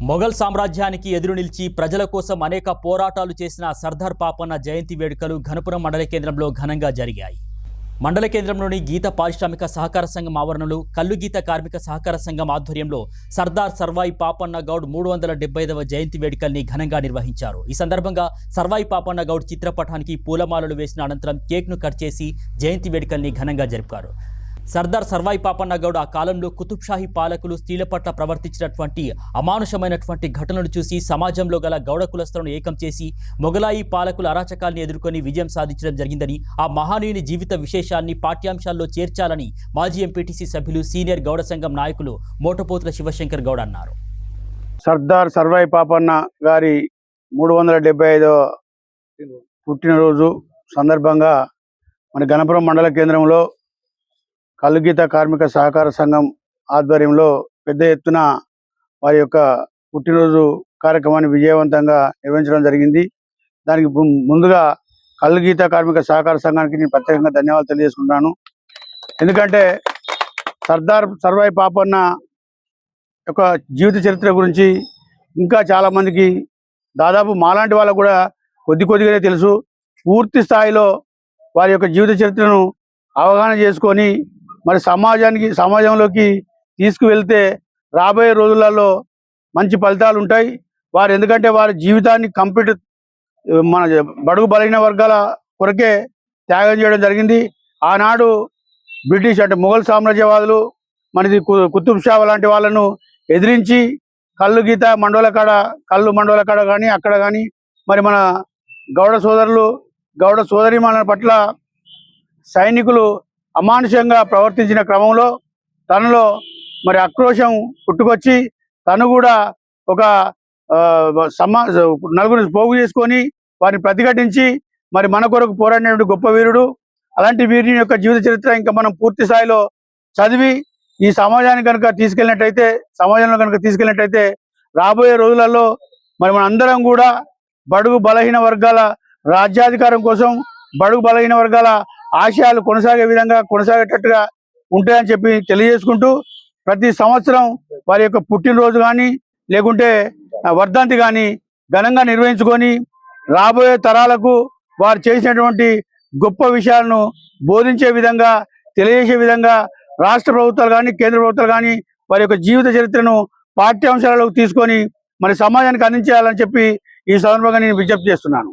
మొఘల్ సామ్రాజ్యానికి ఎదురు నిలిచి ప్రజల కోసం అనేక పోరాటాలు చేసిన సర్దార్ పాపన్న జయంతి వేడుకలు ఘనపురం మండల కేంద్రంలో ఘనంగా జరిగాయి. మండల కేంద్రంలోని గీత పారిశ్రామిక సహకార సంఘం ఆవరణలో కల్లు గీత కార్మిక సహకార సంఘం ఆధ్వర్యంలో సర్దార్ సర్వాయి పాపన్న గౌడ్ 375వ జయంతి వేడుకల్ని ఘనంగా నిర్వహించారు. ఈ సందర్భంగా సర్వాయి పాపన్న గౌడ్ చిత్రపటానికి పూలమాలలు వేసిన అనంతరం కేక్ను కట్ చేసి జయంతి వేడుకల్ని ఘనంగా జరిపారు. సర్దార్ సర్వాయి పాపన్న గౌడ్ ఆ కాలంలో కుతుబ్షాహీ పాలకులు స్త్రీల పట్ల ప్రవర్తించినటువంటి అమానుషమైనటువంటి ఘటనలు చూసి సమాజంలో గల గౌడ కులస్తులను ఏకం చేసి మొఘలాయి పాలకుల అరాచకాల్ని ఎదుర్కొని విజయం సాధించడం జరిగిందని, ఆ మహనీయుని జీవిత విశేషాన్ని పాఠ్యాంశాల్లో చేర్చాలని మాజీ ఎంపీటీసీ సభ్యులు సీనియర్ గౌడ సంఘం నాయకులు మోటపోతుల శివశంకర్ గౌడ్ అన్నారు. సర్దార్ సర్వాయి పాపన్న గారి 375వ పుట్టినరోజు సందర్భంగా మన ఘనపురం మండల కేంద్రంలో కల్లుగీత కార్మిక సహకార సంఘం ఆధ్వర్యంలో పెద్ద ఎత్తున వారి యొక్క పుట్టినరోజు కార్యక్రమాన్ని విజయవంతంగా నిర్వహించడం జరిగింది. దానికి ముందుగా కల్లుగీత కార్మిక సహకార సంఘానికి నేను ప్రత్యేకంగా ధన్యవాదాలు తెలియజేసుకుంటున్నాను. ఎందుకంటే సర్దార్ సర్వాయి పాపన్న యొక్క జీవిత చరిత్ర గురించి ఇంకా చాలామందికి, దాదాపు మాలాంటి వాళ్ళకు కూడా కొద్దిగానే తెలుసు. పూర్తి స్థాయిలో వారి యొక్క జీవిత చరిత్రను అవగాహన చేసుకొని మరి సమాజంలోకి తీసుకువెళ్తే రాబోయే రోజులలో మంచి ఫలితాలు ఉంటాయి. ఎందుకంటే వారి జీవితాన్ని మన బడుగు బలహీన వర్గాల కొరకే త్యాగం చేయడం జరిగింది. ఆనాడు బ్రిటిష్ అంటే మొఘల్ సామ్రాజ్యవాదులు మనది కుతుబ్ షా లాంటి వాళ్ళను ఎదిరించి కల్లు మండోల కాడ కానీ అక్కడ కానీ మరి మన గౌడ సోదరిమణుల పట్ల సైనికులు అమానుషంగా ప్రవర్తించిన క్రమంలో తనలో మరి ఆక్రోశం పుట్టుకొచ్చి తను కూడా ఒక నలుగురిని పోగు చేసుకొని వారిని ప్రతిఘటించి మరి మన కొరకు పోరాడినటువంటి గొప్ప వీరుడు. అలాంటి వీరుని యొక్క జీవిత చరిత్ర ఇంకా మనం పూర్తి స్థాయిలో చదివి ఈ సమాజంలో కనుక తీసుకెళ్ళినట్టయితే రాబోయే రోజులలో మరి మన అందరం కూడా బడుగు బలహీన వర్గాల రాజ్యాధికారం కోసం, బడుగు బలహీన వర్గాల ఆశయాలు కొనసాగేటట్టుగా ఉంటాయని చెప్పి తెలియజేసుకుంటూ, ప్రతి సంవత్సరం వారి యొక్క పుట్టినరోజు కానీ లేకుంటే వర్ధంతి కానీ ఘనంగా నిర్వహించుకొని రాబోయే తరాలకు వారు చేసినటువంటి గొప్ప విషయాలను బోధించే విధంగా, తెలియజేసే విధంగా రాష్ట్ర ప్రభుత్వాలు కానీ కేంద్ర ప్రభుత్వాలు కానీ వారి యొక్క జీవిత చరిత్రను పాఠ్యాంశాలలోకి తీసుకొని మరి సమాజానికి అందించేయాలని చెప్పి ఈ సందర్భంగా నేను విజ్ఞప్తి చేస్తున్నాను.